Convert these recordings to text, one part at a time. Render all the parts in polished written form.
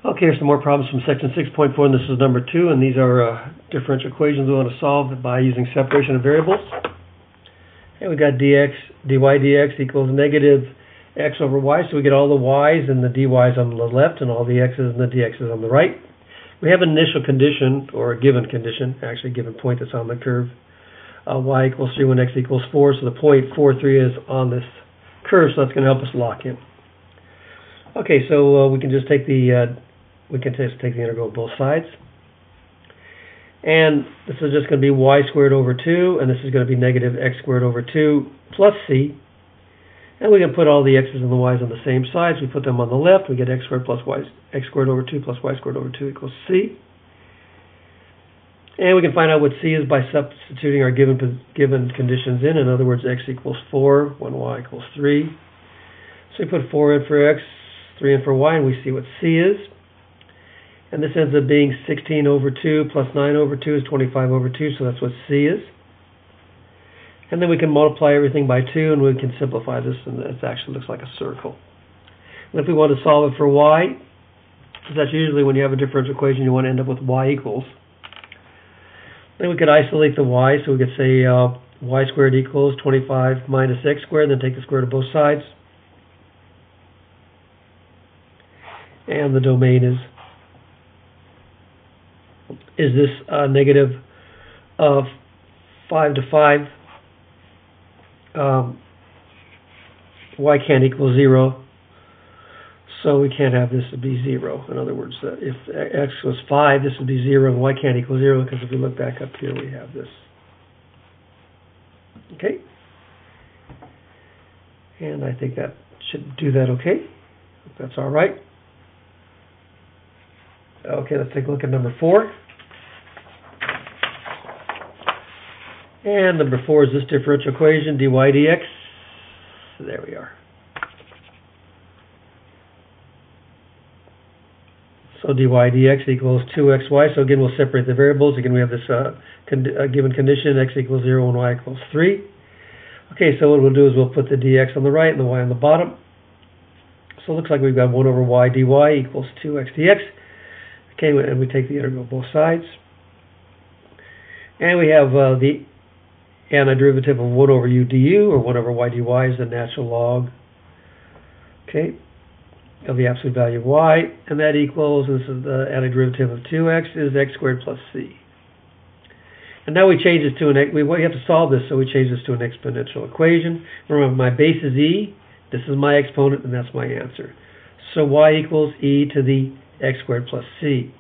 Okay, here's some more problems from section 6.4, and this is number 2, and these are differential equations we want to solve by using separation of variables. And we got dy dx equals negative x over y, so we get all the y's and the dy's on the left and all the x's and the dx's on the right. We have an initial condition, or a given condition, actually a given point that's on the curve. Y equals 3 when x equals 4, so the point 4, 3 is on this curve, so that's going to help us lock in. Okay, so we can just take the integral of both sides. And this is just going to be y squared over 2, and this is going to be negative x squared over 2 plus c. And we can put all the x's and the y's on the same sides. We put them on the left. We get x squared plus y, x squared over 2 plus y squared over 2 equals c. And we can find out what c is by substituting our given conditions in. In other words, x equals 4 when y equals 3. So we put 4 in for x, 3 in for y, and we see what c is. And this ends up being 16 over 2 plus 9 over 2 is 25 over 2, so that's what c is. And then we can multiply everything by 2, and we can simplify this, and it actually looks like a circle. And if we want to solve it for y, because that's usually when you have a differential equation, you want to end up with y equals. Then we could isolate the y, so we could say y squared equals 25 minus x squared, then take the square root of both sides. And the domain is this negative 5 to 5. Y can't equal 0, so we can't have this to be 0. In other words, if x was 5, this would be 0, and y can't equal 0, because if we look back up here, we have this. Okay? And I think that should do that okay. If that's all right. Okay, let's take a look at number 4. And number 4 is this differential equation, dy dx. There we are. So dy dx equals 2xy. So again, we'll separate the variables. Again, we have this given condition, x equals 0 and y equals 3. Okay, so what we'll do is we'll put the dx on the right and the y on the bottom. So it looks like we've got 1 over y dy equals 2x dx. Okay, and we take the integral of both sides. And we have the antiderivative of 1 over u du, or 1 over y dy, is the natural log, okay, of the absolute value of y, and that equals, this is the antiderivative of 2x, is x squared plus c. And now we change this to we have to solve this, so we change this to an exponential equation. Remember, my base is e, this is my exponent, and that's my answer. So y equals e to the x squared plus c.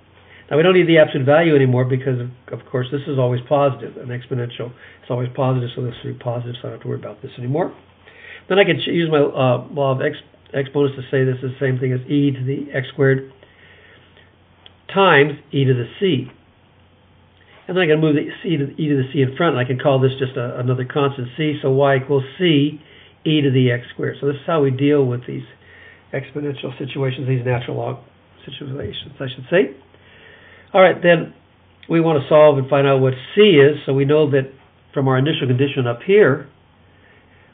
Now we don't need the absolute value anymore because, of course, this is always positive. An exponential is always positive, so this will be positive, so I don't have to worry about this anymore. Then I can use my law of exponents to say this is the same thing as e to the x squared times e to the c. And then I can move the e to the c in front, and I can call this just another constant c, so y equals c e to the x squared. So this is how we deal with these exponential situations, these natural log situations, I should say. All right, then we want to solve and find out what c is. So we know that from our initial condition up here,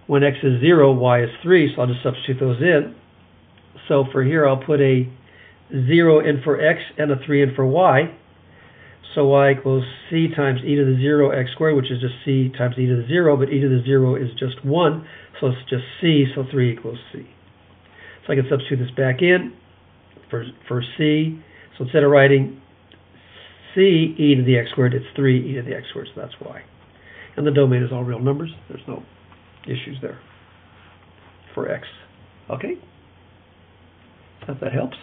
when x is 0, y is 3, so I'll just substitute those in. So for here, I'll put a 0 in for x and a 3 in for y. So y equals c times e to the 0 x squared, which is just c times e to the 0, but e to the 0 is just 1, so it's just c, so 3 equals c. So I can substitute this back in for c. So instead of writing c e to the x squared, it's 3 e to the x squared, so that's why. And the domain is all real numbers. There's no issues there for x. Okay? Hope that helps.